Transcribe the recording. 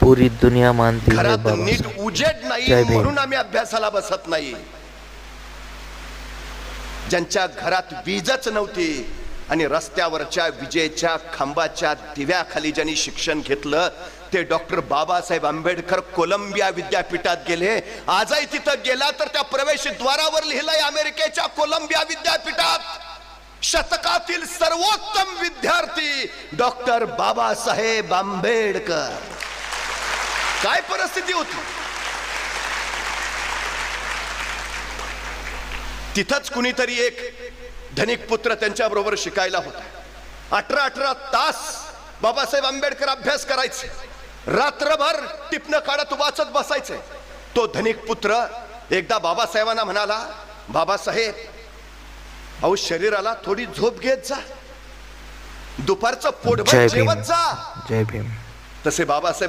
पूरी दुनिया मानती है घरात बाबा नीट उजेड नाही जय भीम. म्हणून आम्ही अभ्यासाला बसत नाही. ज्यांच्या घरात वीजच नव्हती आणि रस्त्यावरच्या विजेच्या खांबाच्या दिव्याखाली ज्यांनी शिक्षण घेतलं ते डॉक्टर बाबासाहेब आंबेडकर कोलंबिया विद्यापीठात गेले. आजही तिथं गेला तर त्या प्रवेशद्वारावर लिहिलंय अमेरिकेच्या कोलंबिया विद्यापीठात शतकातील सर्वोत्तम विद्यार्थी डॉक्टर बाबासाहेब आंबेडकर. काय परिस्थिती होती तिथंच. कुणीतरी एक धनिक पुत्र त्यांच्या बरोबर शिकायला होता. 18 तास बाबासाहेब आंबेडकर अभ्यास करायचे. रात्रभर टिपणं काढत वाचत बसायचे. तो धनिक पुत्र एकदा बाबासाहेबांना म्हणाला, बाबासाहेब अहो शरीराला थोडी झोप घेत जा, दुपारचं पोटभर जेवत जा. जय भीम. तसे बाबासाहेब